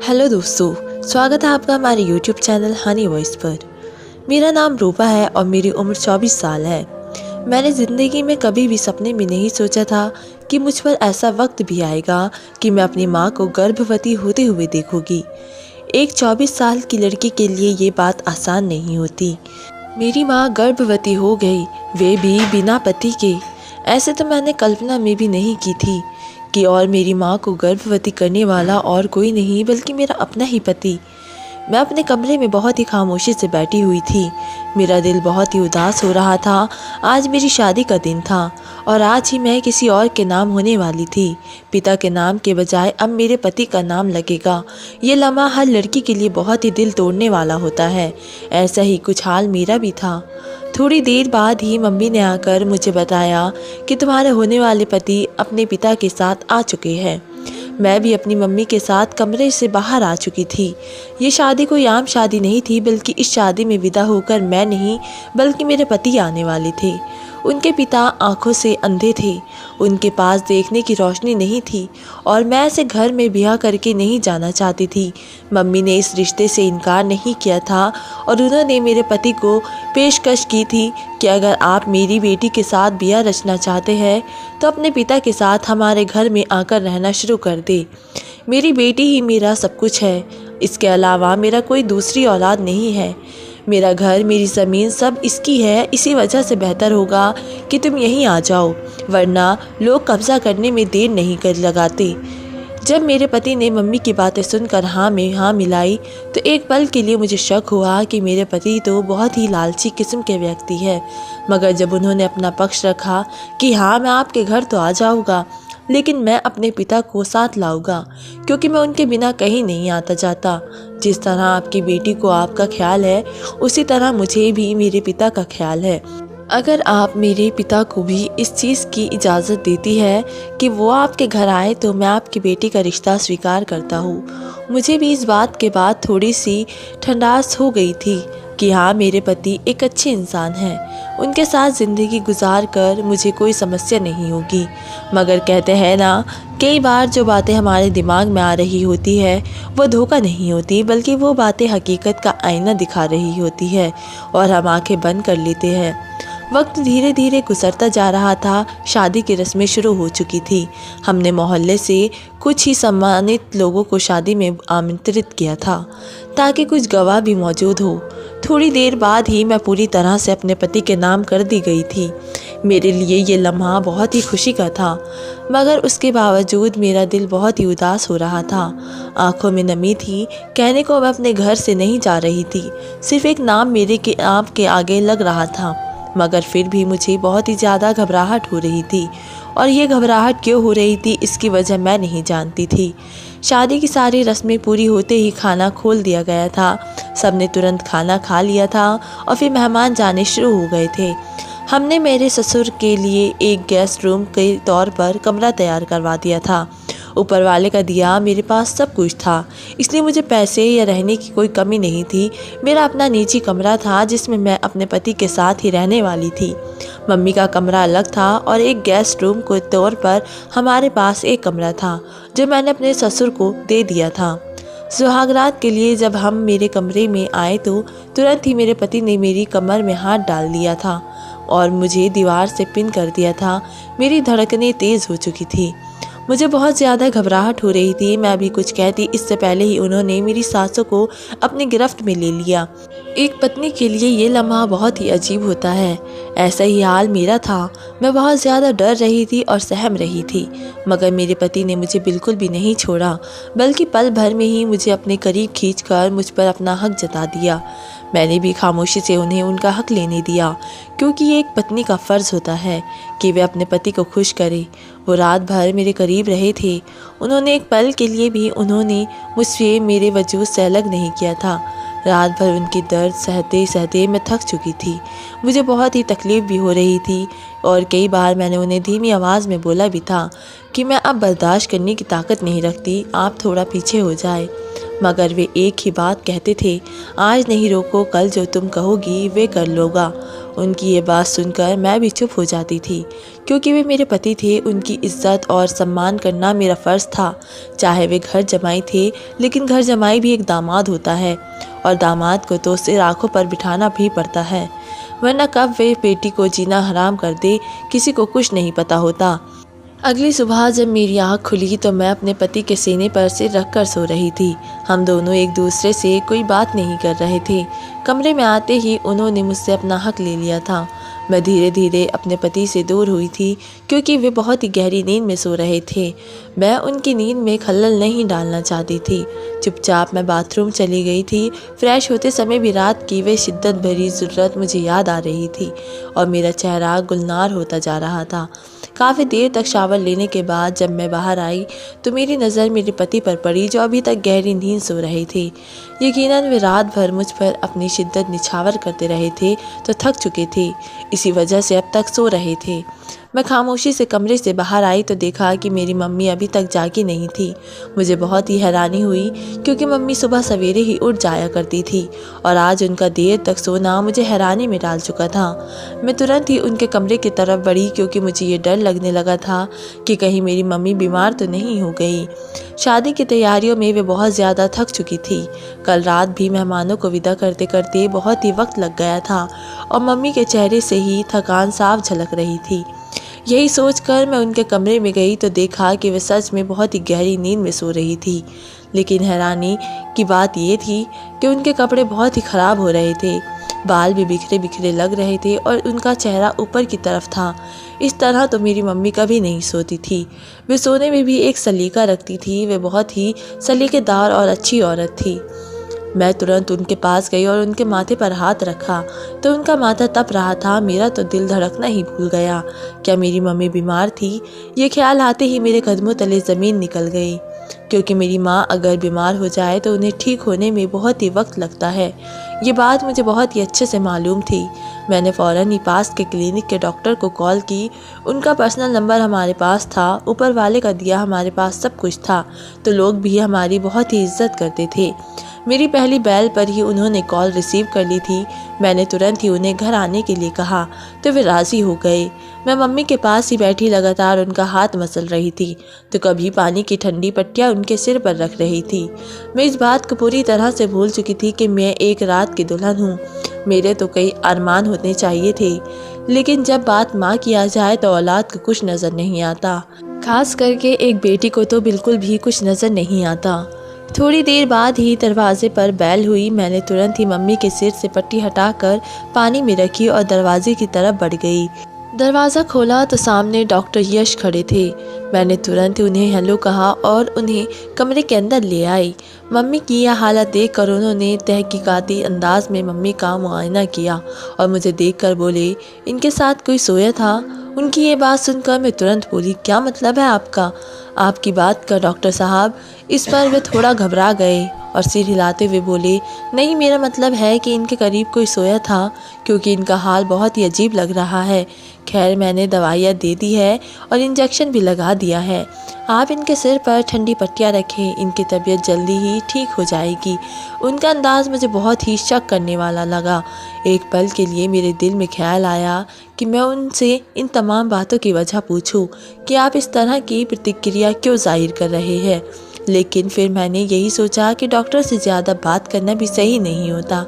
Hello दोस्तों, स्वागत है आपका हमारे YouTube चैनल हनी वॉइस पर। मेरा नाम रूपा है और मेरी उम्र 24 साल है। मैंने ज़िंदगी में कभी भी सपने में नहीं सोचा था कि मुझ पर ऐसा वक्त भी आएगा कि मैं अपनी माँ को गर्भवती होते हुए देखूंगी। एक 24 साल की लड़की के लिए ये बात आसान नहीं होती। मेरी माँ गर्भवती हो गई, वे भी बिना पति के। ऐसे तो मैंने कल्पना में भी नहीं की थी कि और मेरी माँ को गर्भवती करने वाला और कोई नहीं बल्कि मेरा अपना ही पति। मैं अपने कमरे में बहुत ही खामोशी से बैठी हुई थी। मेरा दिल बहुत ही उदास हो रहा था। आज मेरी शादी का दिन था और आज ही मैं किसी और के नाम होने वाली थी। पिता के नाम के बजाय अब मेरे पति का नाम लगेगा। ये लम्हा हर लड़की के लिए बहुत ही दिल तोड़ने वाला होता है। ऐसा ही कुछ हाल मेरा भी था। थोड़ी देर बाद ही मम्मी ने आकर मुझे बताया कि तुम्हारे होने वाले पति अपने पिता के साथ आ चुके हैं। मैं भी अपनी मम्मी के साथ कमरे से बाहर आ चुकी थी। ये शादी कोई आम शादी नहीं थी, बल्कि इस शादी में विदा होकर मैं नहीं बल्कि मेरे पति आने वाले थे। उनके पिता आंखों से अंधे थे, उनके पास देखने की रोशनी नहीं थी और मैं ऐसे घर में ब्याह करके नहीं जाना चाहती थी। मम्मी ने इस रिश्ते से इनकार नहीं किया था और उन्होंने मेरे पति को पेशकश की थी कि अगर आप मेरी बेटी के साथ ब्याह रचना चाहते हैं तो अपने पिता के साथ हमारे घर में आकर रहना शुरू कर दे। मेरी बेटी ही मेरा सब कुछ है, इसके अलावा मेरा कोई दूसरी औलाद नहीं है। मेरा घर, मेरी ज़मीन सब इसकी है। इसी वजह से बेहतर होगा कि तुम यहीं आ जाओ, वरना लोग कब्जा करने में देर नहीं कर लगाते। जब मेरे पति ने मम्मी की बातें सुनकर हाँ में हाँ मिलाई तो एक पल के लिए मुझे शक हुआ कि मेरे पति तो बहुत ही लालची किस्म के व्यक्ति है। मगर जब उन्होंने अपना पक्ष रखा कि हाँ मैं आपके घर तो आ जाऊँगा, लेकिन मैं अपने पिता को साथ लाऊंगा क्योंकि मैं उनके बिना कहीं नहीं आता जाता। जिस तरह आपकी बेटी को आपका ख्याल है, उसी तरह मुझे भी मेरे पिता का ख्याल है। अगर आप मेरे पिता को भी इस चीज़ की इजाज़त देती है कि वो आपके घर आए तो मैं आपकी बेटी का रिश्ता स्वीकार करता हूँ। मुझे भी इस बात के बाद थोड़ी सी ठंडास हो गई थी कि हाँ मेरे पति एक अच्छे इंसान हैं। उनके साथ ज़िंदगी गुजार कर मुझे कोई समस्या नहीं होगी। मगर कहते हैं ना, कई बार जो बातें हमारे दिमाग में आ रही होती है वो धोखा नहीं होती, बल्कि वो बातें हकीकत का आईना दिखा रही होती है और हम आंखें बंद कर लेते हैं। वक्त धीरे धीरे गुजरता जा रहा था। शादी की रस्में शुरू हो चुकी थी। हमने मोहल्ले से कुछ ही सम्मानित लोगों को शादी में आमंत्रित किया था ताकि कुछ गवाह भी मौजूद हो। थोड़ी देर बाद ही मैं पूरी तरह से अपने पति के नाम कर दी गई थी। मेरे लिए ये लम्हा बहुत ही खुशी का था, मगर उसके बावजूद मेरा दिल बहुत ही उदास हो रहा था। आंखों में नमी थी। कहने को मैं अपने घर से नहीं जा रही थी, सिर्फ एक नाम मेरे के आप के आगे लग रहा था। मगर फिर भी मुझे बहुत ही ज़्यादा घबराहट हो रही थी और ये घबराहट क्यों हो रही थी इसकी वजह मैं नहीं जानती थी। शादी की सारी रस्में पूरी होते ही खाना खोल दिया गया था। सबने तुरंत खाना खा लिया था और फिर मेहमान जाने शुरू हो गए थे। हमने मेरे ससुर के लिए एक गेस्ट रूम के तौर पर कमरा तैयार करवा दिया था। ऊपर वाले का दिया मेरे पास सब कुछ था, इसलिए मुझे पैसे या रहने की कोई कमी नहीं थी। मेरा अपना निजी कमरा था जिसमें मैं अपने पति के साथ ही रहने वाली थी। मम्मी का कमरा अलग था और एक गेस्ट रूम के तौर पर हमारे पास एक कमरा था जो मैंने अपने ससुर को दे दिया था। सुहागरात के लिए जब हम मेरे कमरे में आए तो तुरंत ही मेरे पति ने मेरी कमर में हाथ डाल दिया था और मुझे दीवार से पिन कर दिया था। मेरी धड़कनें तेज़ हो चुकी थी। मुझे बहुत ज़्यादा घबराहट हो रही थी। मैं अभी कुछ कहती इससे पहले ही उन्होंने मेरी सासों को अपनी गिरफ्त में ले लिया। एक पत्नी के लिए ये लम्हा बहुत ही अजीब होता है। ऐसा ही हाल मेरा था। मैं बहुत ज़्यादा डर रही थी और सहम रही थी, मगर मेरे पति ने मुझे बिल्कुल भी नहीं छोड़ा, बल्कि पल भर में ही मुझे अपने करीब खींचकर मुझ पर अपना हक जता दिया। मैंने भी खामोशी से उन्हें उनका हक लेने दिया, क्योंकि ये एक पत्नी का फ़र्ज़ होता है कि वे अपने पति को खुश करे। वो रात भर मेरे करीब रहे थे। उन्होंने एक पल के लिए भी उन्होंने मुझसे मेरे वजूद से अलग नहीं किया था। रात भर उनकी दर्द सहते सहते मैं थक चुकी थी। मुझे बहुत ही तकलीफ़ भी हो रही थी और कई बार मैंने उन्हें धीमी आवाज़ में बोला भी था कि मैं अब बर्दाश्त करने की ताकत नहीं रखती, आप थोड़ा पीछे हो जाए। मगर वे एक ही बात कहते थे, आज नहीं रोको, कल जो तुम कहोगी वे कर लोगा। उनकी ये बात सुनकर मैं भी चुप हो जाती थी, क्योंकि वे मेरे पति थे। उनकी इज्जत और सम्मान करना मेरा फ़र्ज़ था। चाहे वे घर जमाई थे, लेकिन घर जमाई भी एक दामाद होता है, और दामाद को तो सिर आँखों पर बिठाना भी पड़ता है, वरना कब वे बेटी को जीना हराम कर दे किसी को कुछ नहीं पता होता। अगली सुबह जब मेरी आँख खुली तो मैं अपने पति के सीने पर सिर रखकर सो रही थी। हम दोनों एक दूसरे से कोई बात नहीं कर रहे थे। कमरे में आते ही उन्होंने मुझसे अपना हक ले लिया था। मैं धीरे धीरे अपने पति से दूर हुई थी, क्योंकि वे बहुत ही गहरी नींद में सो रहे थे। मैं उनकी नींद में खलल नहीं डालना चाहती थी। चुपचाप मैं बाथरूम चली गई थी। फ्रेश होते समय भी रात की वे शिद्दत भरी ज़रूरत मुझे याद आ रही थी, और मेरा चेहरा गुलनार होता जा रहा था। काफ़ी देर तक शावर लेने के बाद जब मैं बाहर आई तो मेरी नज़र मेरे पति पर पड़ी, जो अभी तक गहरी नींद सो रहे थे। यकीनन वे रात भर मुझ पर अपनी शिद्दत निछावर करते रहे थे, तो थक चुके थे, इसी वजह से अब तक सो रहे थे। मैं खामोशी से कमरे से बाहर आई तो देखा कि मेरी मम्मी अभी तक जागी नहीं थी। मुझे बहुत ही हैरानी हुई, क्योंकि मम्मी सुबह सवेरे ही उठ जाया करती थी, और आज उनका देर तक सोना मुझे हैरानी में डाल चुका था। मैं तुरंत ही उनके कमरे की तरफ बढ़ी, क्योंकि मुझे ये डर लगने लगा था कि कहीं मेरी मम्मी बीमार तो नहीं हो गई। शादी की तैयारियों में वे बहुत ज़्यादा थक चुकी थी। कल रात भी मेहमानों को विदा करते करते बहुत ही वक्त लग गया था, और मम्मी के चेहरे से ही थकान साफ झलक रही थी। यही सोचकर मैं उनके कमरे में गई तो देखा कि वे सच में बहुत ही गहरी नींद में सो रही थी। लेकिन हैरानी की बात ये थी कि उनके कपड़े बहुत ही ख़राब हो रहे थे, बाल भी बिखरे बिखरे लग रहे थे, और उनका चेहरा ऊपर की तरफ था। इस तरह तो मेरी मम्मी कभी नहीं सोती थी। वे सोने में भी एक सलीका रखती थी। वे बहुत ही सलीकेदार और अच्छी औरत थी। मैं तुरंत उनके पास गई और उनके माथे पर हाथ रखा तो उनका माथा तप रहा था। मेरा तो दिल धड़कना ही भूल गया। क्या मेरी मम्मी बीमार थी? ये ख्याल आते ही मेरे कदमों तले ज़मीन निकल गई, क्योंकि मेरी माँ अगर बीमार हो जाए तो उन्हें ठीक होने में बहुत ही वक्त लगता है। ये बात मुझे बहुत ही अच्छे से मालूम थी। मैंने फ़ौरन ही पास के क्लिनिक के डॉक्टर को कॉल की। उनका पर्सनल नंबर हमारे पास था। ऊपर वाले का दिया हमारे पास सब कुछ था, तो लोग भी हमारी बहुत ही इज्जत करते थे। मेरी पहली बैल पर ही उन्होंने कॉल रिसीव कर ली थी। मैंने तुरंत ही उन्हें घर आने के लिए कहा तो वे राज़ी हो गए। मैं मम्मी के पास ही बैठी लगातार उनका हाथ मसल रही थी, तो कभी पानी की ठंडी पट्टियाँ उनके सिर पर रख रही थी। मैं इस बात को पूरी तरह से भूल चुकी थी कि मैं एक रात की दुल्हन हूँ। मेरे तो कई अरमान होने चाहिए थे, लेकिन जब बात माँ की आ जाए तो औलाद को कुछ नज़र नहीं आता। खास करके एक बेटी को तो बिल्कुल भी कुछ नज़र नहीं आता। थोड़ी देर बाद ही दरवाजे पर बैल हुई। मैंने तुरंत ही मम्मी के सिर से पट्टी हटाकर पानी में रखी और दरवाजे की तरफ बढ़ गई। दरवाज़ा खोला तो सामने डॉक्टर यश खड़े थे। मैंने तुरंत उन्हें हेलो कहा और उन्हें कमरे के अंदर ले आई। मम्मी की यह हालत देखकर उन्होंने तहकीकाती अंदाज में मम्मी का मुआयना किया और मुझे देखकर बोले, इनके साथ कोई सोया था? उनकी ये बात सुनकर मैं तुरंत बोली, क्या मतलब है आपका? आपकी बात का डॉक्टर साहब। इस पर वे थोड़ा घबरा गए और सिर हिलाते हुए बोले, नहीं, मेरा मतलब है कि इनके करीब कोई सोया था, क्योंकि इनका हाल बहुत ही अजीब लग रहा है। खैर, मैंने दवाइयाँ दे दी है और इंजेक्शन भी लगा दिया है। आप इनके सिर पर ठंडी पट्टियाँ रखें, इनकी तबीयत जल्दी ही ठीक हो जाएगी। उनका अंदाज़ मुझे बहुत ही शक करने वाला लगा। एक पल के लिए मेरे दिल में ख्याल आया कि मैं उनसे इन तमाम बातों की वजह पूछूं कि आप इस तरह की प्रतिक्रिया क्यों जाहिर कर रहे हैं। लेकिन फिर मैंने यही सोचा कि डॉक्टर से ज़्यादा बात करना भी सही नहीं होता।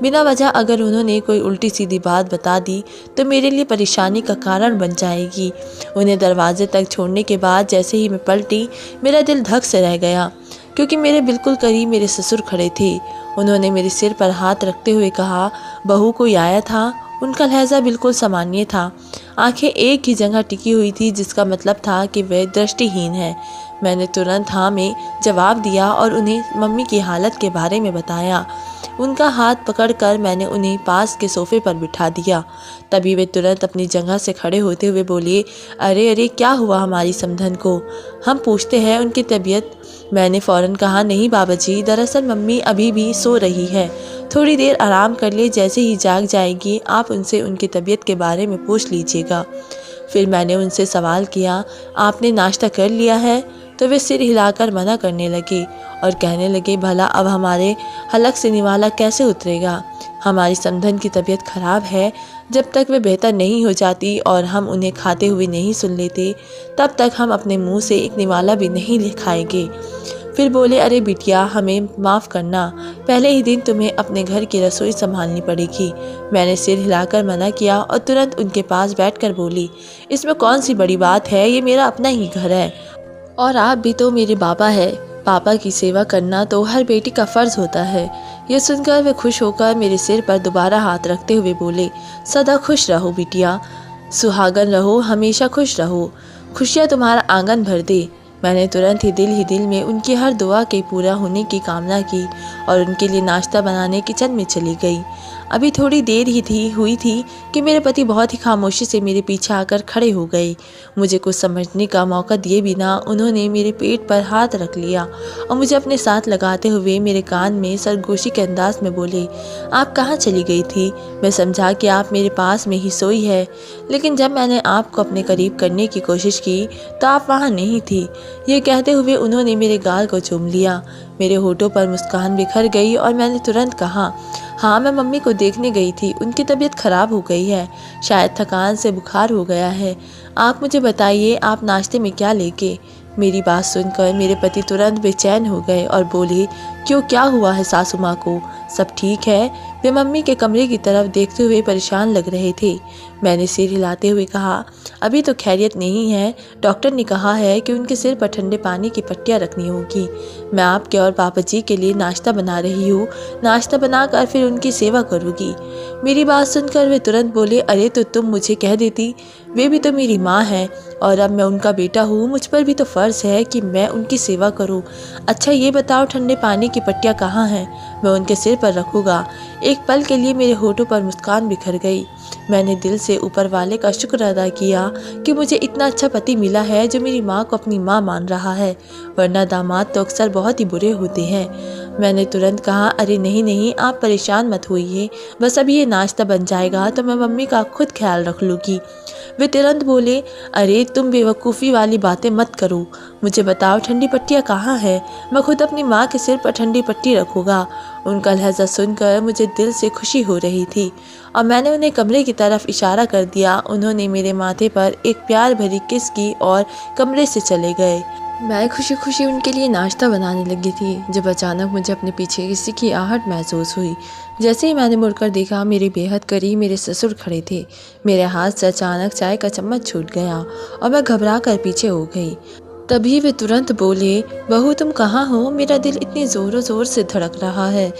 बिना वजह अगर उन्होंने कोई उल्टी सीधी बात बता दी तो मेरे लिए परेशानी का कारण बन जाएगी। उन्हें दरवाजे तक छोड़ने के बाद जैसे ही मैं पलटी, मेरा दिल धक से रह गया, क्योंकि मेरे बिल्कुल करीब मेरे ससुर खड़े थे। उन्होंने मेरे सिर पर हाथ रखते हुए कहा, बहू कोई आया था? उनका लहजा बिल्कुल सामान्य था। आंखें एक ही जगह टिकी हुई थी, जिसका मतलब था कि वह दृष्टिहीन है। मैंने तुरंत हाँ में जवाब दिया और उन्हें मम्मी की हालत के बारे में बताया। उनका हाथ पकड़कर मैंने उन्हें पास के सोफे पर बिठा दिया। तभी वे तुरंत अपनी जगह से खड़े होते हुए बोले, अरे अरे, क्या हुआ हमारी समधन को? हम पूछते हैं उनकी तबीयत। मैंने फ़ौरन कहा, नहीं बाबाजी, दरअसल मम्मी अभी भी सो रही है, थोड़ी देर आराम कर ले, जैसे ही जाग जाएगी आप उनसे उनकी तबीयत के बारे में पूछ लीजिएगा। फिर मैंने उनसे सवाल किया, आपने नाश्ता कर लिया है? तो वे सिर हिलाकर मना करने लगे और कहने लगे, भला अब हमारे हलक से निवाला कैसे उतरेगा। हमारी समधन की तबीयत खराब है, जब तक वे बेहतर नहीं हो जाती और हम उन्हें खाते हुए नहीं सुन लेते, तब तक हम अपने मुंह से एक निवाला भी नहीं खाएंगे। फिर बोले, अरे बिटिया, हमें माफ़ करना, पहले ही दिन तुम्हें अपने घर की रसोई संभालनी पड़ेगी। मैंने सिर हिलाकर मना किया और तुरंत उनके पास बैठकर बोली, इसमें कौन सी बड़ी बात है, ये मेरा अपना ही घर है और आप भी तो मेरे बाबा है। पापा की सेवा करना तो हर बेटी का फ़र्ज़ होता है। ये सुनकर वे खुश होकर मेरे सिर पर दोबारा हाथ रखते हुए बोले, सदा खुश रहो बिटिया, सुहागन रहो, हमेशा खुश रहो, खुशियाँ तुम्हारा आंगन भर दे। मैंने तुरंत ही दिल में उनकी हर दुआ के पूरा होने की कामना की और उनके लिए नाश्ता बनाने किचन में चली गई। अभी थोड़ी देर हुई थी कि मेरे पति बहुत ही खामोशी से मेरे पीछे आकर खड़े हो गए। मुझे कुछ समझने का मौका दिए बिना उन्होंने मेरे पेट पर हाथ रख लिया और मुझे अपने साथ लगाते हुए मेरे कान में सरगोशी के अंदाज में बोले, आप कहाँ चली गई थी? मैं समझा कि आप मेरे पास में ही सोई है, लेकिन जब मैंने आपको अपने करीब करने की कोशिश की तो आप वहाँ नहीं थी। ये कहते हुए उन्होंने मेरे गाल को चूम लिया। मेरे होठों पर मुस्कान बिखर गई और मैंने तुरंत कहा, हाँ, मैं मम्मी को देखने गई थी, उनकी तबीयत खराब हो गई है, शायद थकान से बुखार हो गया है। आप मुझे बताइए, आप नाश्ते में क्या लेके? मेरी बात सुनकर मेरे पति तुरंत बेचैन हो गए और बोले, क्यों, क्या हुआ है सासू माँ को? सब ठीक है? वे मम्मी के कमरे की तरफ देखते हुए परेशान लग रहे थे। मैंने सिर हिलाते हुए कहा, अभी तो खैरियत नहीं है, डॉक्टर ने कहा है कि उनके सिर पर ठंडे पानी की पट्टियाँ रखनी होगी। मैं आपके और पापा जी के लिए नाश्ता बना रही हूँ, नाश्ता बनाकर फिर उनकी सेवा करूँगी। मेरी बात सुनकर वे तुरंत बोले, अरे तो तुम मुझे कह देती, वे भी तो मेरी माँ है और अब मैं उनका बेटा हूँ, मुझ पर भी तो फ़र्ज़ है कि मैं उनकी सेवा करूँ। अच्छा ये बताओ, ठंडे पानी की पट्टियाँ कहाँ हैं? मैं उनके सिर पर रखूँगा। एक पल के लिए मेरे होठों पर मुस्कान बिखर गई। मैंने दिल से ऊपर वाले का शुक्र अदा किया कि मुझे इतना अच्छा पति मिला है जो मेरी माँ को अपनी माँ मान रहा है, वरना दामाद तो अक्सर बहुत ही बुरे होते हैं। मैंने तुरंत कहा, अरे नहीं नहीं, आप परेशान मत होइए, बस अभी ये नाश्ता बन जाएगा तो मैं मम्मी का खुद ख्याल रख लूँगी। वे तुरंत बोले, अरे तुम बेवकूफ़ी वाली बातें मत करो, मुझे बताओ ठंडी पट्टियाँ कहाँ है? मैं खुद अपनी माँ के सिर पर ठंडी पट्टी रखूँगा। उनका लहजा सुनकर मुझे दिल से खुशी हो रही थी और मैंने उन्हें कमरे की तरफ इशारा कर दिया। उन्होंने मेरे माथे पर एक प्यार भरी किस की और कमरे से चले गए। मैं खुशी खुशी उनके लिए नाश्ता बनाने लगी थी जब अचानक मुझे अपने पीछे किसी की आहट महसूस हुई। जैसे ही मैंने मुड़कर देखा, मेरे बेहद करीब मेरे ससुर खड़े थे। मेरे हाथ से अचानक चाय का चम्मच छूट गया और मैं घबरा कर पीछे हो गई। तभी वे तुरंत बोले, बहू तुम कहाँ हो? मेरा दिल इतनी ज़ोरों ज़ोर से धड़क रहा है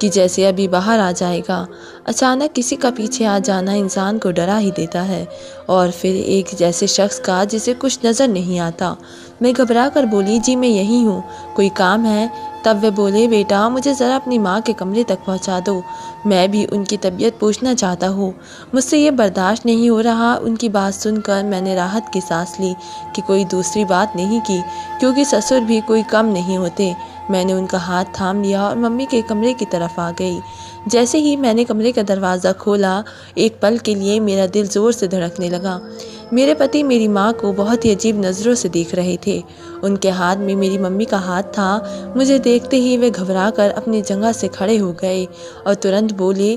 कि जैसे अभी बाहर आ जाएगा। अचानक किसी का पीछे आ जाना इंसान को डरा ही देता है, और फिर एक जैसे शख्स का जिसे कुछ नज़र नहीं आता। मैं घबरा कर बोली, जी मैं यही हूँ, कोई काम है? तब वे बोले, बेटा मुझे ज़रा अपनी माँ के कमरे तक पहुँचा दो, मैं भी उनकी तबीयत पूछना चाहता हूँ, मुझसे ये बर्दाश्त नहीं हो रहा। उनकी बात सुनकर मैंने राहत की सांस ली कि कोई दूसरी बात नहीं की, क्योंकि ससुर भी कोई कम नहीं होते। मैंने उनका हाथ थाम लिया और मम्मी के कमरे की तरफ आ गई। जैसे ही मैंने कमरे का दरवाज़ा खोला, एक पल के लिए मेरा दिल ज़ोर से धड़कने लगा। मेरे पति मेरी माँ को बहुत ही अजीब नज़रों से देख रहे थे। उनके हाथ में मेरी मम्मी का हाथ था। मुझे देखते ही वे घबरा कर अपनी जगह से खड़े हो गए और तुरंत बोले,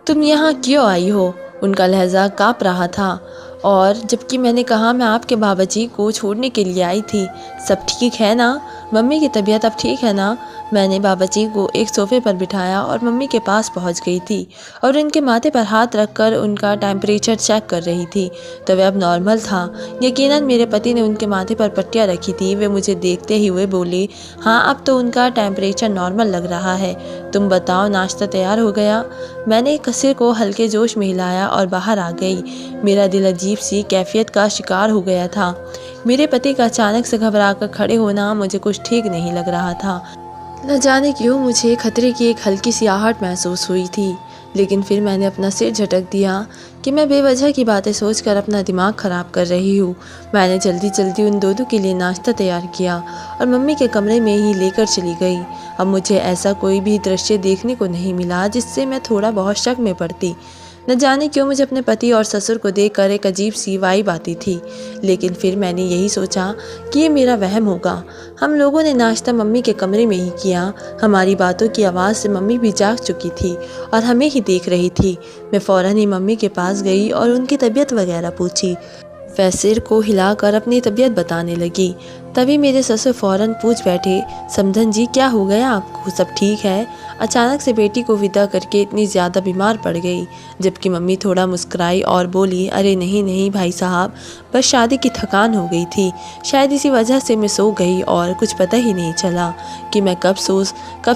तुम यहाँ क्यों आई हो? उनका लहजा काँप रहा था और जबकि मैंने कहा, मैं आपके बाबा जी को छोड़ने के लिए आई थी। सब ठीक है ना? मम्मी की तबीयत अब ठीक है ना? मैंने बाबा जी को एक सोफ़े पर बिठाया और मम्मी के पास पहुंच गई थी और उनके माथे पर हाथ रखकर उनका टेम्परेचर चेक कर रही थी। तो वह अब नॉर्मल था। यकीनन मेरे पति ने उनके माथे पर पट्टियाँ रखी थी। वे मुझे देखते ही हुए बोले, हाँ अब तो उनका टेम्परेचर नॉर्मल लग रहा है। तुम बताओ, नाश्ता तैयार हो गया? मैंने एक सिर को हल्के जोश में हिलाया और बाहर आ गई। मेरा दिल अजीब सी कैफियत का शिकार हो गया था। मेरे पति का अचानक से घबरा कर खड़े होना मुझे कुछ ठीक नहीं लग रहा था। न जाने क्यों मुझे खतरे की एक हल्की सी आहट महसूस हुई थी, लेकिन फिर मैंने अपना सिर झटक दिया कि मैं बेवजह की बातें सोचकर अपना दिमाग ख़राब कर रही हूँ। मैंने जल्दी जल्दी उन दोनों के लिए नाश्ता तैयार किया और मम्मी के कमरे में ही लेकर चली गई। अब मुझे ऐसा कोई भी दृश्य देखने को नहीं मिला जिससे मैं थोड़ा बहुत शक में पड़ती। न जाने क्यों मुझे अपने पति और ससुर को देखकर एक अजीब सी वाइब आती थी, लेकिन फिर मैंने यही सोचा कि ये मेरा वहम होगा। हम लोगों ने नाश्ता मम्मी के कमरे में ही किया। हमारी बातों की आवाज़ से मम्मी भी जाग चुकी थी और हमें ही देख रही थी। मैं फ़ौरन ही मम्मी के पास गई और उनकी तबीयत वगैरह पूछी। वह सिर को हिलाकर अपनी तबीयत बताने लगी। तभी मेरे ससुर फ़ौरन पूछ बैठे, समधन जी क्या हो गया आपको, सब ठीक है? अचानक से बेटी को विदा करके इतनी ज़्यादा बीमार पड़ गई। जबकि मम्मी थोड़ा मुस्कुराई और बोली, अरे नहीं नहीं भाई साहब, बस शादी की थकान हो गई थी, शायद इसी वजह से मैं सो गई और कुछ पता ही नहीं चला कि मैं कब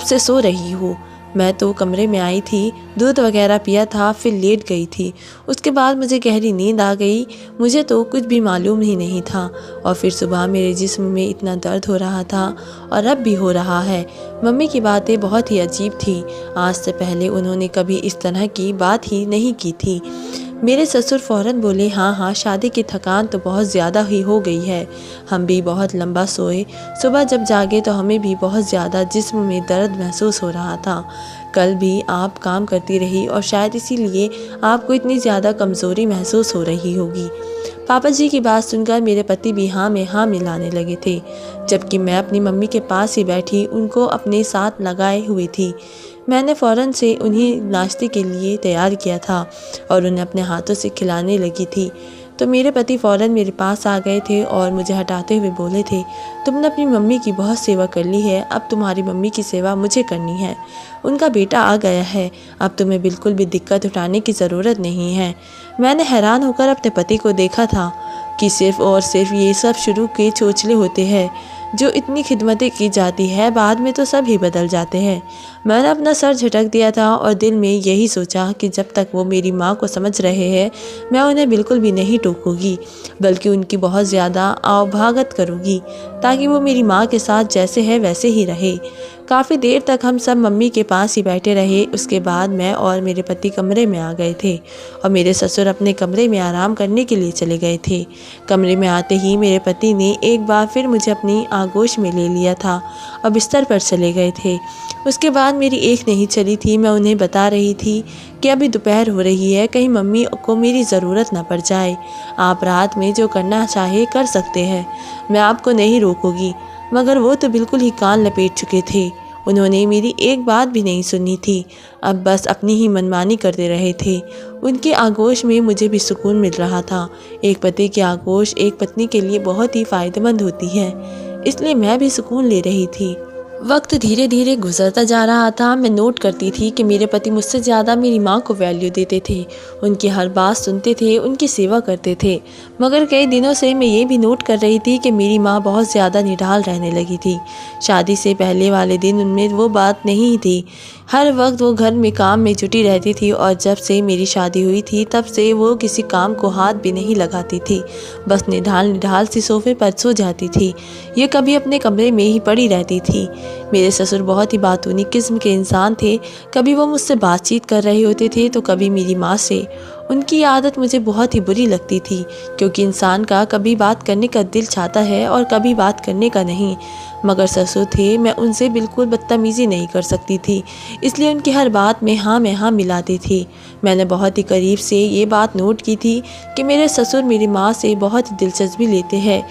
से सो रही हूँ। मैं तो कमरे में आई थी, दूध वगैरह पिया था, फिर लेट गई थी। उसके बाद मुझे गहरी नींद आ गई। मुझे तो कुछ भी मालूम ही नहीं था। और फिर सुबह मेरे जिस्म में इतना दर्द हो रहा था और अब भी हो रहा है। मम्मी की बातें बहुत ही अजीब थी। आज से पहले उन्होंने कभी इस तरह की बात ही नहीं की थी। मेरे ससुर फ़ौरन बोले, हाँ हाँ, शादी की थकान तो बहुत ज़्यादा ही हो गई है। हम भी बहुत लंबा सोए। सुबह जब जागे तो हमें भी बहुत ज़्यादा जिस्म में दर्द महसूस हो रहा था। कल भी आप काम करती रही और शायद इसीलिए आपको इतनी ज़्यादा कमज़ोरी महसूस हो रही होगी। पापा जी की बात सुनकर मेरे पति भी हाँ में हाँ मिलाने लगे थे, जबकि मैं अपनी मम्मी के पास ही बैठी उनको अपने साथ लगाए हुई थी। मैंने फ़ौरन से उन्हें नाश्ते के लिए तैयार किया था और उन्हें अपने हाथों से खिलाने लगी थी, तो मेरे पति फ़ौरन मेरे पास आ गए थे और मुझे हटाते हुए बोले थे, तुमने अपनी मम्मी की बहुत सेवा कर ली है, अब तुम्हारी मम्मी की सेवा मुझे करनी है। उनका बेटा आ गया है, अब तुम्हें बिल्कुल भी दिक्कत उठाने की ज़रूरत नहीं है। मैंने हैरान होकर अपने पति को देखा था कि सिर्फ़ और सिर्फ ये सब शुरू के चोचले होते हैं, जो इतनी खिदमतें की जाती है बाद में तो सब ही बदल जाते हैं। मैंने अपना सर झटक दिया था और दिल में यही सोचा कि जब तक वो मेरी माँ को समझ रहे हैं मैं उन्हें बिल्कुल भी नहीं टोकूंगी, बल्कि उनकी बहुत ज़्यादा आवभगत करूँगी ताकि वो मेरी माँ के साथ जैसे है वैसे ही रहे। काफ़ी देर तक हम सब मम्मी के पास ही बैठे रहे। उसके बाद मैं और मेरे पति कमरे में आ गए थे और मेरे ससुर अपने कमरे में आराम करने के लिए चले गए थे। कमरे में आते ही मेरे पति ने एक बार फिर मुझे अपनी आगोश में ले लिया था और बिस्तर पर चले गए थे। उसके बाद मेरी एक नहीं चली थी। मैं उन्हें बता रही थी कि अभी दोपहर हो रही है, कहीं मम्मी को मेरी ज़रूरत ना पड़ जाए। आप रात में जो करना चाहे कर सकते हैं, मैं आपको नहीं रोकूंगी। मगर वो तो बिल्कुल ही कान लपेट चुके थे। उन्होंने मेरी एक बात भी नहीं सुनी थी, अब बस अपनी ही मनमानी करते रहे थे। उनकी आगोश में मुझे भी सुकून मिल रहा था। एक पति की आगोश एक पत्नी के लिए बहुत ही फ़ायदेमंद होती है, इसलिए मैं भी सुकून ले रही थी। वक्त धीरे धीरे गुजरता जा रहा था। मैं नोट करती थी कि मेरे पति मुझसे ज़्यादा मेरी माँ को वैल्यू देते थे, उनकी हर बात सुनते थे, उनकी सेवा करते थे। मगर कई दिनों से मैं ये भी नोट कर रही थी कि मेरी माँ बहुत ज़्यादा निढाल रहने लगी थी। शादी से पहले वाले दिन उनमें वो बात नहीं थी। हर वक्त वो घर में काम में जुटी रहती थी और जब से मेरी शादी हुई थी तब से वो किसी काम को हाथ भी नहीं लगाती थी। बस निढाल सी सोफे पर सो जाती थी। ये कभी अपने कमरे में ही पड़ी रहती थी। मेरे ससुर बहुत ही बातूनी किस्म के इंसान थे। कभी वो मुझसे बातचीत कर रहे होते थे तो कभी मेरी माँ से। उनकी आदत मुझे बहुत ही बुरी लगती थी, क्योंकि इंसान का कभी बात करने का दिल चाहता है और कभी बात करने का नहीं। मगर ससुर थे, मैं उनसे बिल्कुल बदतमीज़ी नहीं कर सकती थी, इसलिए उनकी हर बात में हाँ मिलाती थी। मैंने बहुत ही करीब से ये बात नोट की थी कि मेरे ससुर मेरी माँ से बहुत ही दिलचस्पी लेते हैं।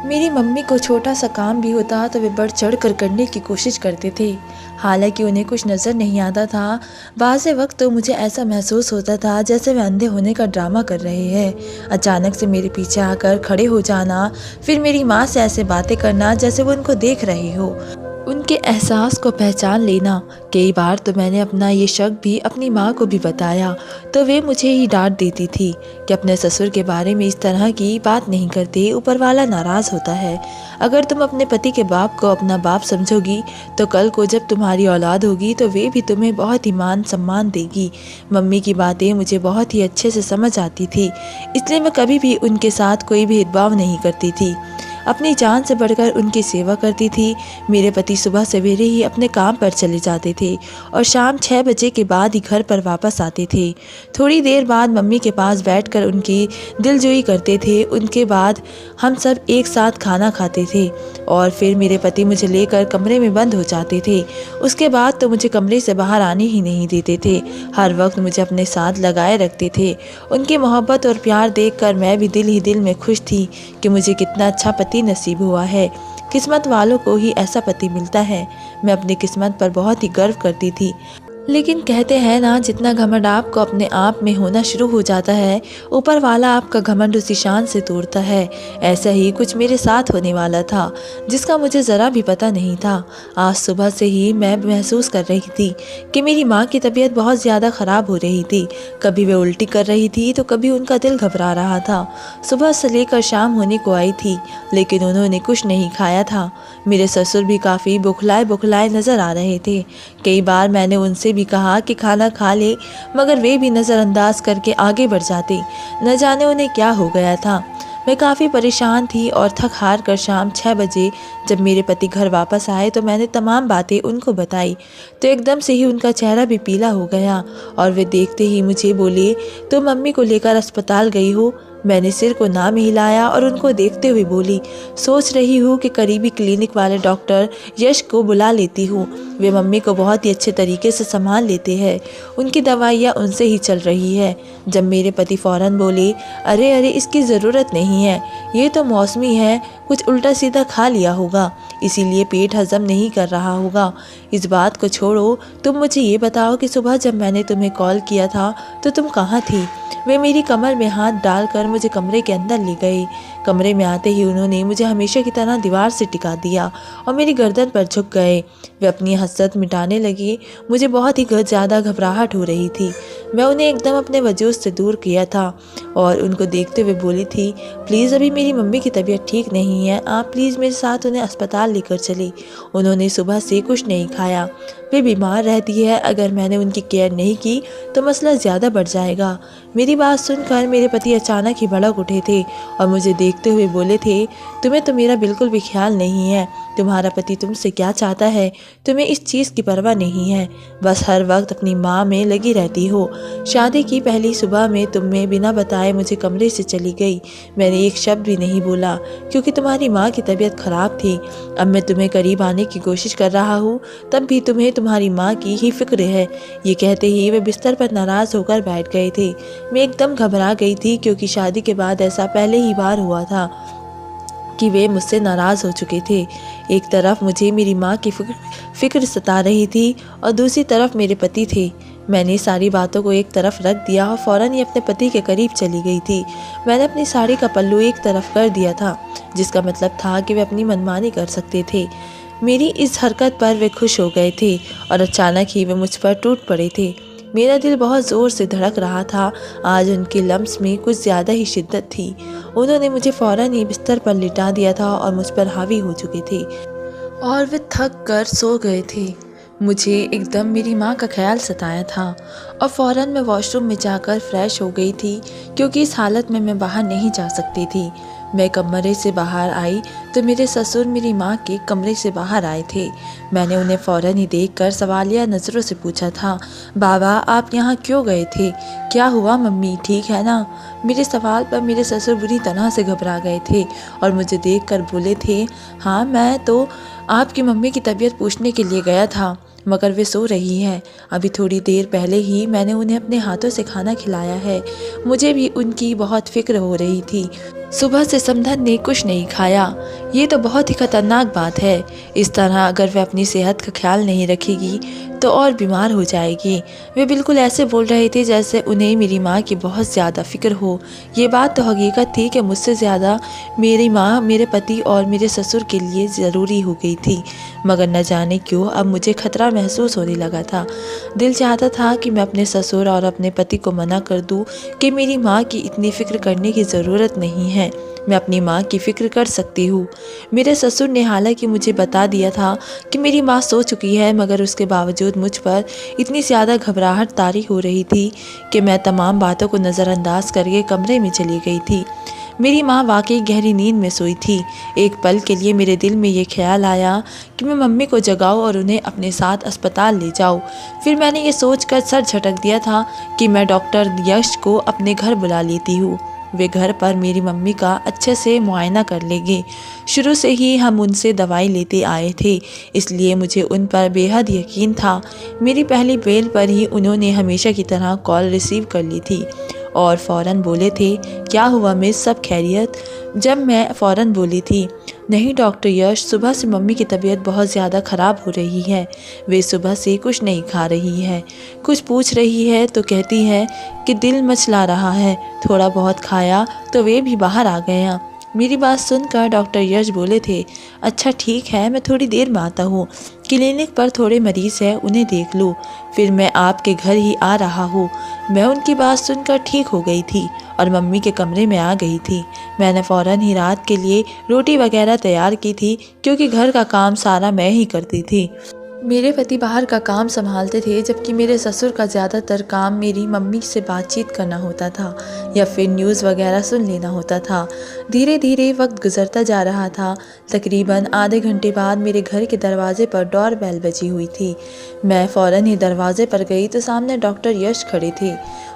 मेरी मम्मी को छोटा सा काम भी होता तो वे बढ़ चढ़ कर करने की कोशिश करते थे। हालांकि उन्हें कुछ नज़र नहीं आता था। बाज़ वक्त तो मुझे ऐसा महसूस होता था जैसे वे अंधे होने का ड्रामा कर रहे हैं। अचानक से मेरे पीछे आकर खड़े हो जाना, फिर मेरी माँ से ऐसे बातें करना जैसे वो उनको देख रहे हो, उनके एहसास को पहचान लेना। कई बार तो मैंने अपना ये शक भी अपनी माँ को भी बताया, तो वे मुझे ही डांट देती थी कि अपने ससुर के बारे में इस तरह की बात नहीं करते, ऊपर वाला नाराज़ होता है। अगर तुम अपने पति के बाप को अपना बाप समझोगी तो कल को जब तुम्हारी औलाद होगी तो वे भी तुम्हें बहुत ही मान सम्मान देगी। मम्मी की बातें मुझे बहुत ही अच्छे से समझ आती थी, इसलिए मैं कभी भी उनके साथ कोई भेदभाव नहीं करती थी। अपनी जान से बढ़कर उनकी सेवा करती थी। मेरे पति सुबह सवेरे ही अपने काम पर चले जाते थे और शाम 6 बजे के बाद ही घर पर वापस आते थे। थोड़ी देर बाद मम्मी के पास बैठकर उनकी दिलजोई करते थे। उनके बाद हम सब एक साथ खाना खाते थे और फिर मेरे पति मुझे लेकर कमरे में बंद हो जाते थे। उसके बाद तो मुझे कमरे से बाहर आने ही नहीं देते थे। हर वक्त मुझे अपने साथ लगाए रखते थे। उनकी मोहब्बत और प्यार देखकर मैं भी दिल ही दिल में खुश थी कि मुझे कितना अच्छा पति नसीब हुआ है। किस्मत वालों को ही ऐसा पति मिलता है। मैं अपनी किस्मत पर बहुत ही गर्व करती थी। लेकिन कहते हैं ना, जितना घमंड आपको अपने आप में होना शुरू हो जाता है, ऊपर वाला आपका घमंड उसी शान से तोड़ता है। ऐसा ही कुछ मेरे साथ होने वाला था, जिसका मुझे ज़रा भी पता नहीं था। आज सुबह से ही मैं महसूस कर रही थी कि मेरी माँ की तबीयत बहुत ज़्यादा ख़राब हो रही थी। कभी वे उल्टी कर रही थी तो कभी उनका दिल घबरा रहा था। सुबह से लेकर शाम होने को आई थी, लेकिन उन्होंने कुछ नहीं खाया था। मेरे ससुर भी काफ़ी बुखलाए बुखलाए नज़र आ रहे थे। कई बार मैंने उनसे भी कहा कि खाना खा ले, मगर वे भी नज़रअंदाज करके आगे बढ़ जाते। न जाने उन्हें क्या हो गया था। मैं काफ़ी परेशान थी और थक हार कर शाम 6 बजे जब मेरे पति घर वापस आए तो मैंने तमाम बातें उनको बताई। तो एकदम से ही उनका चेहरा भी पीला हो गया और वे देखते ही मुझे बोले, तुम मम्मी को लेकर अस्पताल गई हो? मैंने सिर को ना में हिलाया और उनको देखते हुए बोली, सोच रही हूँ कि करीबी क्लिनिक वाले डॉक्टर यश को बुला लेती हूँ। वे मम्मी को बहुत ही अच्छे तरीके से संभाल लेते हैं। उनकी दवाइयाँ उनसे ही चल रही है। जब मेरे पति फ़ौरन बोले, अरे अरे इसकी ज़रूरत नहीं है, ये तो मौसमी है, कुछ उल्टा सीधा खा लिया होगा, इसीलिए पेट हजम नहीं कर रहा होगा। इस बात को छोड़ो, तुम मुझे ये बताओ कि सुबह जब मैंने तुम्हें कॉल किया था तो तुम कहाँ थी? वे मेरी कमर में हाथ डालकर मुझे कमरे के अंदर ले गए। कमरे में आते ही उन्होंने मुझे हमेशा की तरह दीवार से टिका दिया और मेरी गर्दन पर झुक गए। वे अपनी हसरत मिटाने लगे। मुझे बहुत ही ज़्यादा घबराहट हो रही थी। मैं उन्हें एकदम अपने वजूद से दूर किया था और उनको देखते हुए बोली थी, प्लीज़ अभी मेरी मम्मी की तबीयत ठीक नहीं है, आप प्लीज़ मेरे साथ उन्हें अस्पताल लेकर चले। उन्होंने सुबह से कुछ नहीं खाया। वे बीमार रहती है, अगर मैंने उनकी केयर नहीं की तो मसला ज़्यादा बढ़ जाएगा। मेरी बात सुनकर मेरे पति अचानक ही भड़क उठे थे और मुझे देखते हुए बोले थे, तुम्हें तो मेरा बिल्कुल भी ख्याल नहीं है। तुम्हारा पति तुमसे क्या चाहता है, तुम्हें इस चीज़ की परवाह नहीं है। बस हर वक्त अपनी माँ में लगी रहती हो। शादी की पहली सुबह में तुम्हें बिना बताए मुझे कमरे से चली गई। मैंने एक शब्द भी नहीं बोला क्योंकि तुम्हारी माँ की तबीयत खराब थी। अब मैं तुम्हें करीब आने की कोशिश कर रहा हूँ, तब भी तुम्हें तुम्हारी माँ की ही फिक्र है। ये कहते ही वे बिस्तर पर नाराज़ होकर बैठ गए थे। मैं एकदम घबरा गई थी क्योंकि शादी के बाद ऐसा पहले ही बार हुआ था कि वे मुझसे नाराज़ हो चुके थे। एक तरफ मुझे मेरी माँ की फिक्र सता रही थी और दूसरी तरफ मेरे पति थे। मैंने सारी बातों को एक तरफ रख दिया और फ़ौरन ही अपने पति के करीब चली गई थी। मैंने अपनी साड़ी का पल्लू एक तरफ कर दिया था, जिसका मतलब था कि वे अपनी मनमानी कर सकते थे। मेरी इस हरकत पर वे खुश हो गए थे और अचानक ही वे मुझ पर टूट पड़े थे। मेरा दिल बहुत ज़ोर से धड़क रहा था। आज उनके लम्स में कुछ ज़्यादा ही शिद्दत थी। उन्होंने मुझे फ़ौरन ही बिस्तर पर लिटा दिया था और मुझ पर हावी हो चुके थे और वे थक कर सो गए थे। मुझे एकदम मेरी माँ का ख्याल सताया था और फ़ौरन मैं वॉशरूम में जाकर फ्रेश हो गई थी क्योंकि इस हालत में मैं बाहर नहीं जा सकती थी। मैं कमरे से बाहर आई तो मेरे ससुर मेरी माँ के कमरे से बाहर आए थे। मैंने उन्हें फ़ौरन ही देखकर सवालिया नज़रों से पूछा था, बाबा आप यहाँ क्यों गए थे? क्या हुआ मम्मी, ठीक है ना? मेरे सवाल पर मेरे ससुर बुरी तरह से घबरा गए थे और मुझे देखकर बोले थे, हाँ मैं तो आपकी मम्मी की तबीयत पूछने के लिए गया था, मगर वे सो रही है। अभी थोड़ी देर पहले ही मैंने उन्हें अपने हाथों से खाना खिलाया है। मुझे भी उनकी बहुत फिक्र हो रही थी। सुबह से समधन ने कुछ नहीं खाया। ये तो बहुत ही खतरनाक बात है। इस तरह अगर वह अपनी सेहत का ख्याल नहीं रखेगी तो और बीमार हो जाएगी। वे बिल्कुल ऐसे बोल रहे थे जैसे उन्हें मेरी माँ की बहुत ज़्यादा फिक्र हो। ये बात तो हकीकत थी कि मुझसे ज़्यादा मेरी माँ मेरे पति और मेरे ससुर के लिए ज़रूरी हो गई थी, मगर न जाने क्यों अब मुझे खतरा महसूस होने लगा था। दिल चाहता था कि मैं अपने ससुर और अपने पति को मना कर दूँ कि मेरी माँ की इतनी फ़िक्र करने की ज़रूरत नहीं है, मैं अपनी माँ की फ़िक्र कर सकती हूँ। मेरे ससुर ने हालांकि मुझे बता दिया था कि मेरी माँ सो चुकी है, मगर उसके बावजूद मुझ पर इतनी ज़्यादा घबराहट तारी हो रही थी कि मैं तमाम बातों को नज़रअंदाज करके कमरे में चली गई थी। मेरी माँ वाकई गहरी नींद में सोई थी। एक पल के लिए मेरे दिल में ये ख्याल आया कि मैं मम्मी को जगाऊं और उन्हें अपने साथ अस्पताल ले जाऊं। फिर मैंने ये सोचकर सर झटक दिया था कि मैं डॉक्टर यश को अपने घर बुला लेती हूँ। वे घर पर मेरी मम्मी का अच्छे से मुआयना कर लेंगे। शुरू से ही हम उनसे दवाई लेते आए थे, इसलिए मुझे उन पर बेहद यकीन था। मेरी पहली बेल पर ही उन्होंने हमेशा की तरह कॉल रिसीव कर ली थी और फ़ौरन बोले थे, क्या हुआ मिस, सब खैरियत? जब मैं फ़ौरन बोली थी, नहीं डॉक्टर यश, सुबह से मम्मी की तबीयत बहुत ज़्यादा ख़राब हो रही है। वे सुबह से कुछ नहीं खा रही है, कुछ पूछ रही है तो कहती है कि दिल मचला रहा है। थोड़ा बहुत खाया तो वे भी बाहर आ गया। मेरी बात सुनकर डॉक्टर यश बोले थे, अच्छा ठीक है, मैं थोड़ी देर में आता हूँ। क्लिनिक पर थोड़े मरीज़ हैं, उन्हें देख लो, फिर मैं आपके घर ही आ रहा हूँ। मैं उनकी बात सुनकर ठीक हो गई थी और मम्मी के कमरे में आ गई थी। मैंने फ़ौरन ही रात के लिए रोटी वगैरह तैयार की थी, क्योंकि घर का काम सारा मैं ही करती थी। मेरे पति बाहर का काम संभालते थे, जबकि मेरे ससुर का ज़्यादातर काम मेरी मम्मी से बातचीत करना होता था या फिर न्यूज़ वगैरह सुन लेना होता था। धीरे धीरे वक्त गुजरता जा रहा था। तकरीबन आधे घंटे बाद मेरे घर के दरवाजे पर डोर बेल बजी हुई थी। मैं फ़ौरन ही दरवाजे पर गई तो सामने डॉक्टर यश खड़े थे।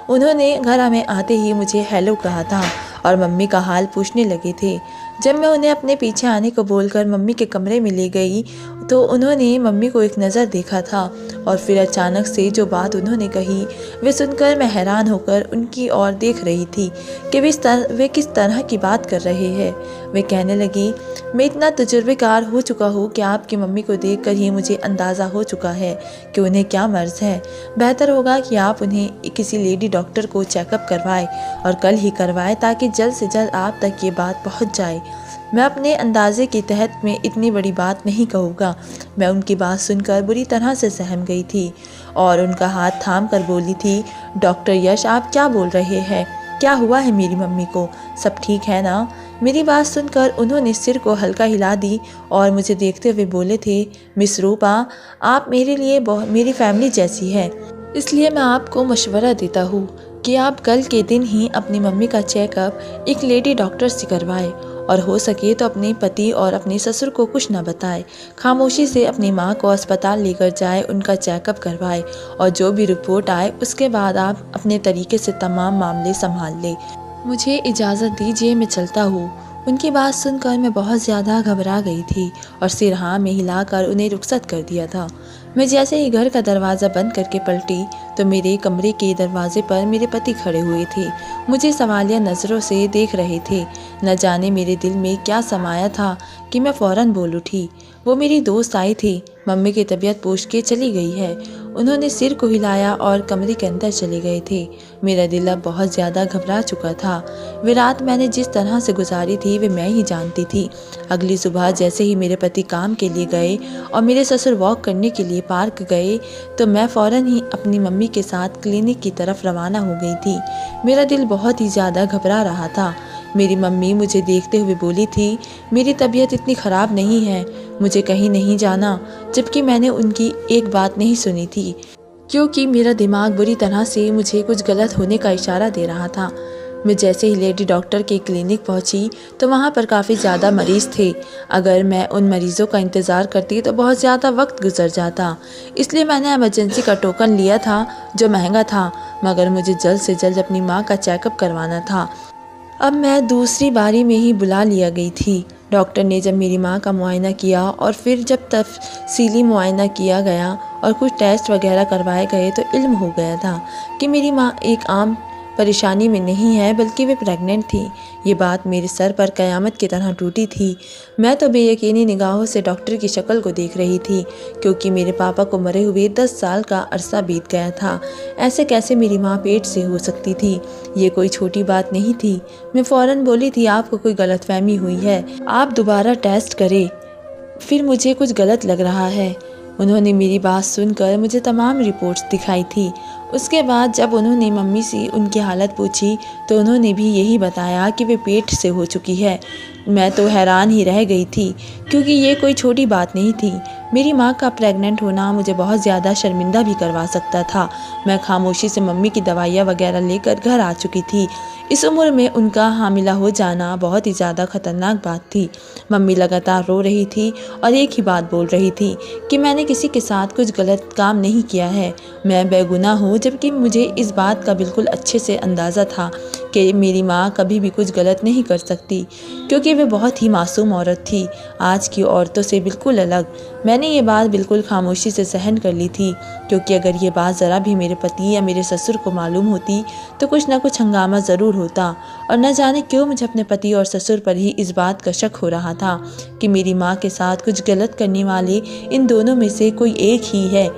उन्होंने घर में आते ही मुझे हेलो कहा था और मम्मी का हाल पूछने लगे थे। जब मैं उन्हें अपने पीछे आने को बोलकर मम्मी के कमरे में ले गई तो उन्होंने मम्मी को एक नज़र देखा था और फिर अचानक से जो बात उन्होंने कही वे सुनकर मैं हैरान होकर उनकी ओर देख रही थी कि वे किस तरह की बात कर रहे हैं। वे कहने लगी, मैं इतना तजुर्बेकार हो चुका हूँ कि आपकी मम्मी को देखकर ही मुझे अंदाज़ा हो चुका है कि उन्हें क्या मर्ज़ है। बेहतर होगा कि आप उन्हें किसी लेडी डॉक्टर को चेकअप करवाएं और कल ही करवाएं, ताकि जल्द से जल्द आप तक ये बात पहुँच जाए। मैं अपने अंदाजे के तहत में इतनी बड़ी बात नहीं कहूँगा। मैं उनकी बात सुनकर बुरी तरह से सहम गई थी और उनका हाथ थाम कर बोली थी, डॉक्टर यश, आप क्या बोल रहे हैं? क्या हुआ है मेरी मम्मी को? सब ठीक है ना? मेरी बात सुनकर उन्होंने सिर को हल्का हिला दी और मुझे देखते हुए बोले थे, मिस रूपा, आप मेरे लिए मेरी फैमिली जैसी है, इसलिए मैं आपको मशवरा देता हूँ कि आप कल के दिन ही अपनी मम्मी का चेकअप एक लेडी डॉक्टर से करवाएं और हो सके तो अपने पति और अपने ससुर को कुछ ना बताएं। खामोशी से अपनी माँ को अस्पताल लेकर जाए, उनका चेकअप करवाएं और जो भी रिपोर्ट आए उसके बाद आप अपने तरीके से तमाम मामले संभाल लें। मुझे इजाज़त दीजिए, मैं चलता हूँ। उनकी बात सुनकर मैं बहुत ज़्यादा घबरा गई थी और सिर हाँ में हिलाकर उन्हें रुखसत कर दिया था। मैं जैसे ही घर का दरवाज़ा बंद करके पलटी तो मेरे कमरे के दरवाजे पर मेरे पति खड़े हुए थे। मुझे सवालिया नज़रों से देख रहे थे। न जाने मेरे दिल में क्या समाया था कि मैं फ़ौरन बोल उठी, वो मेरी दोस्त आई थी, मम्मी की तबीयत पूछ के चली गई है। उन्होंने सिर को हिलाया और कमरे के अंदर चले गए थे। मेरा दिल अब बहुत ज़्यादा घबरा चुका था। वे रात मैंने जिस तरह से गुजारी थी वे मैं ही जानती थी। अगली सुबह जैसे ही मेरे पति काम के लिए गए और मेरे ससुर वॉक करने के लिए पार्क गए तो मैं फ़ौरन ही अपनी मम्मी के साथ क्लिनिक की तरफ रवाना हो गई थी। मेरा दिल बहुत ही ज़्यादा घबरा रहा था। मेरी मम्मी मुझे देखते हुए बोली थी, मेरी तबीयत इतनी ख़राब नहीं है, मुझे कहीं नहीं जाना। जबकि मैंने उनकी एक बात नहीं सुनी थी, क्योंकि मेरा दिमाग बुरी तरह से मुझे कुछ गलत होने का इशारा दे रहा था। मैं जैसे ही लेडी डॉक्टर के क्लिनिक पहुंची तो वहां पर काफ़ी ज़्यादा मरीज़ थे। अगर मैं उन मरीज़ों का इंतज़ार करती तो बहुत ज़्यादा वक्त गुजर जाता, इसलिए मैंने इमरजेंसी का टोकन लिया था जो महंगा था, मगर मुझे जल्द से जल्द अपनी माँ का चेकअप करवाना था। अब मैं दूसरी बारी में ही बुला लिया गई थी। डॉक्टर ने जब मेरी माँ का मुआयना किया और फिर जब तफसीली मुआयना किया गया और कुछ टेस्ट वगैरह करवाए गए तो इल्म हो गया था कि मेरी माँ एक आम परेशानी में नहीं है बल्कि वे प्रेग्नेंट थी। ये बात मेरे सर पर क़यामत की तरह टूटी थी। मैं तो बेयकीनी निगाहों से डॉक्टर की शक्ल को देख रही थी, क्योंकि मेरे पापा को मरे हुए 10 साल का अरसा बीत गया था। ऐसे कैसे मेरी माँ पेट से हो सकती थी? ये कोई छोटी बात नहीं थी। मैं फ़ौरन बोली थी, आपको कोई गलतफहमी हुई है, आप दोबारा टेस्ट करें, फिर मुझे कुछ गलत लग रहा है। उन्होंने मेरी बात सुनकर मुझे तमाम रिपोर्ट्स दिखाई थी। उसके बाद जब उन्होंने मम्मी से उनकी हालत पूछी तो उन्होंने भी यही बताया कि वे पेट से हो चुकी है। मैं तो हैरान ही रह गई थी, क्योंकि ये कोई छोटी बात नहीं थी। मेरी माँ का प्रेग्नेंट होना मुझे बहुत ज़्यादा शर्मिंदा भी करवा सकता था। मैं खामोशी से मम्मी की दवाइयाँ वगैरह लेकर घर आ चुकी थी। इस उम्र में उनका हामिला हो जाना बहुत ही ज़्यादा ख़तरनाक बात थी। मम्मी लगातार रो रही थी और एक ही बात बोल रही थी कि मैंने किसी के साथ कुछ गलत काम नहीं किया है, मैं बेगुनाह हूँ। जबकि मुझे इस बात का बिल्कुल अच्छे से अंदाज़ा था कि मेरी माँ कभी भी कुछ गलत नहीं कर सकती, क्योंकि वे बहुत ही मासूम औरत थी, आज की औरतों से बिल्कुल अलग। मैंने ये बात बिल्कुल खामोशी से सहन कर ली थी, क्योंकि अगर ये बात ज़रा भी मेरे पति या मेरे ससुर को मालूम होती तो कुछ ना कुछ हंगामा ज़रूर होता। और न जाने क्यों मुझे अपने पति और ससुर पर ही इस बात का शक हो रहा था कि मेरी माँ के साथ कुछ गलत करने वाले इन दोनों में से कोई एक ही है।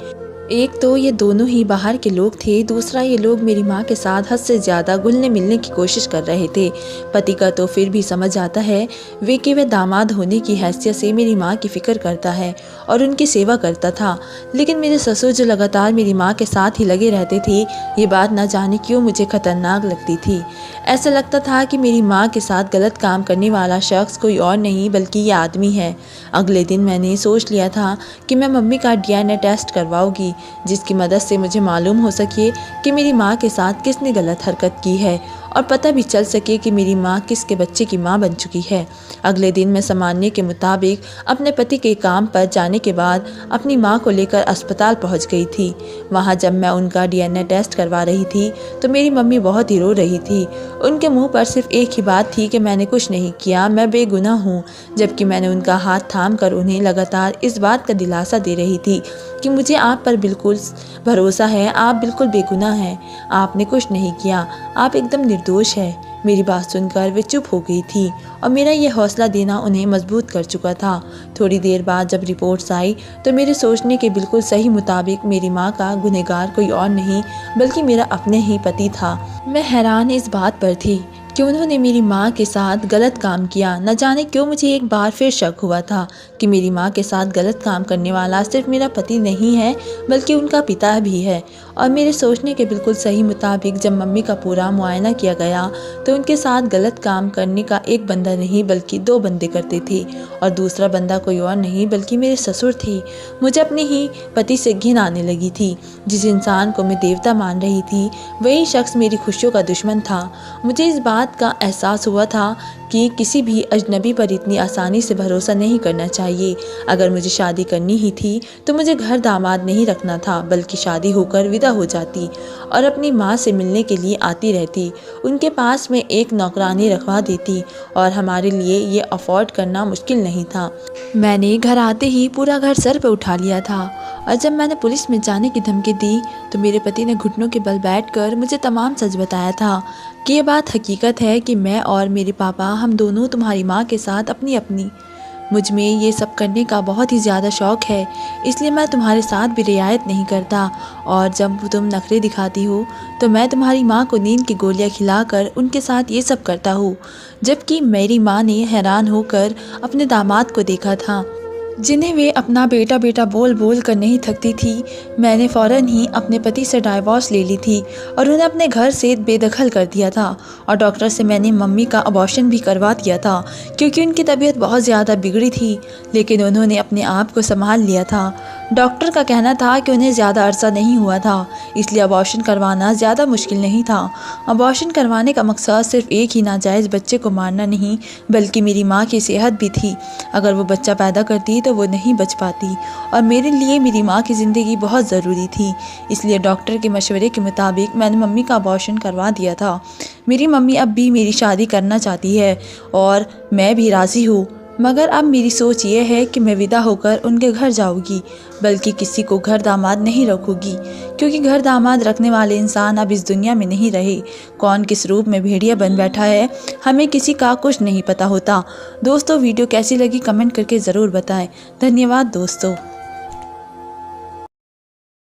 एक तो ये दोनों ही बाहर के लोग थे, दूसरा ये लोग मेरी माँ के साथ हद से ज़्यादा घुलने मिलने की कोशिश कर रहे थे। पति का तो फिर भी समझ आता है कि वह दामाद होने की हैसियत से मेरी माँ की फ़िक्र करता है और उनकी सेवा करता था, लेकिन मेरे ससुर जो लगातार मेरी माँ के साथ ही लगे रहते थे, ये बात न जाने क्यों मुझे खतरनाक लगती थी। ऐसा लगता था कि मेरी माँ के साथ गलत काम करने वाला शख्स कोई और नहीं बल्कि ये आदमी है। अगले दिन मैंने सोच लिया था कि मैं मम्मी का DNA टेस्ट करवाऊंगी, जिसकी मदद से मुझे मालूम हो सके कि मेरी माँ के साथ किसने गलत हरकत की है और पता भी चल सके कि मेरी माँ किसके बच्चे की माँ बन चुकी है। अगले दिन मैं सामान्य के मुताबिक अपने पति के काम पर जाने के बाद अपनी माँ को लेकर अस्पताल पहुँच गई थी। वहाँ जब मैं उनका DNA टेस्ट करवा रही थी तो मेरी मम्मी बहुत ही रो रही थी। उनके मुँह पर सिर्फ एक ही बात थी कि मैंने कुछ नहीं किया, मैं बेगुनाह हूँ। जबकि मैंने उनका हाथ थाम कर उन्हें लगातार इस बात का दिलासा दे रही थी कि मुझे आप पर बिल्कुल भरोसा है, आप बिल्कुल बेगुनाह हैं, आपने कुछ नहीं किया, आप एकदम निर्दोष हैं। मेरी बात सुनकर वे चुप हो गई थी और मेरा यह हौसला देना उन्हें मजबूत कर चुका था। थोड़ी देर बाद जब रिपोर्ट्स आई तो मेरे सोचने के बिल्कुल सही मुताबिक मेरी माँ का गुनहगार कोई और नहीं बल्कि मेरा अपने ही पति था। मैं हैरान इस बात पर थी कि उन्होंने मेरी माँ के साथ गलत काम किया। न जाने क्यों मुझे एक बार फिर शक हुआ था कि मेरी माँ के साथ गलत काम करने वाला सिर्फ मेरा पति नहीं है बल्कि उनका पिता भी है। और मेरे सोचने के बिल्कुल सही मुताबिक जब मम्मी का पूरा मुआयना किया गया तो उनके साथ गलत काम करने का एक बंदा नहीं बल्कि दो बंदे करते थे, और दूसरा बंदा कोई और नहीं बल्कि मेरे ससुर थे। मुझे अपने ही पति से घिन आने लगी थी। जिस इंसान को मैं देवता मान रही थी वही शख्स मेरी खुशियों का दुश्मन था। मुझे इस बात का एहसास हुआ था कि किसी भी अजनबी पर इतनी आसानी से भरोसा नहीं करना चाहिए। अगर मुझे शादी करनी ही थी तो मुझे घर दामाद नहीं रखना था बल्कि शादी होकर विदा हो जाती और अपनी माँ से मिलने के लिए आती रहती। उनके पास में एक नौकरानी रखवा देती और हमारे लिए ये अफोर्ड करना मुश्किल नहीं था। मैंने घर आते ही पूरा घर सर पे उठा लिया था और जब मैंने पुलिस में जाने की धमकी दी तो मेरे पति ने घुटनों के बल बैठकर मुझे तमाम सच बताया था कि ये बात हकीकत है कि मैं और मेरे पापा हम दोनों तुम्हारी माँ के साथ अपनी मुझ में ये सब करने का बहुत ही ज़्यादा शौक़ है, इसलिए मैं तुम्हारे साथ भी रियायत नहीं करता। और जब तुम नखरे दिखाती हो तो मैं तुम्हारी माँ को नींद की गोलियाँ खिलाकर उनके साथ ये सब करता हूँ। जबकि मेरी माँ ने हैरान होकर अपने दामाद को देखा था जिन्हें वे अपना बेटा बेटा बोल बोल कर नहीं थकती थी। मैंने फ़ौरन ही अपने पति से डाइवोर्स ले ली थी और उन्हें अपने घर से बेदखल कर दिया था और डॉक्टर से मैंने मम्मी का अबॉर्शन भी करवा दिया था क्योंकि उनकी तबीयत बहुत ज़्यादा बिगड़ी थी, लेकिन उन्होंने अपने आप को संभाल लिया था। डॉक्टर का कहना था कि उन्हें ज़्यादा अरसा नहीं हुआ था, इसलिए अबॉर्शन करवाना ज़्यादा मुश्किल नहीं था। अबॉर्शन करवाने का मकसद सिर्फ एक ही नाजायज़ बच्चे को मारना नहीं बल्कि मेरी माँ की सेहत भी थी। अगर वो बच्चा पैदा करती तो वो नहीं बच पाती और मेरे लिए मेरी माँ की ज़िंदगी बहुत ज़रूरी थी। इसलिए डॉक्टर के मशवरे के मुताबिक मैंने मम्मी का अबॉर्शन करवा दिया था। मेरी मम्मी अब भी मेरी शादी करना चाहती है और मैं भी राज़ी हूँ, मगर अब मेरी सोच ये है कि मैं विदा होकर उनके घर जाऊंगी, बल्कि किसी को घर दामाद नहीं रखूंगी, क्योंकि घर दामाद रखने वाले इंसान अब इस दुनिया में नहीं रहे। कौन किस रूप में भेड़िया बन बैठा है हमें किसी का कुछ नहीं पता होता। दोस्तों, वीडियो कैसी लगी कमेंट करके ज़रूर बताएं। धन्यवाद दोस्तों।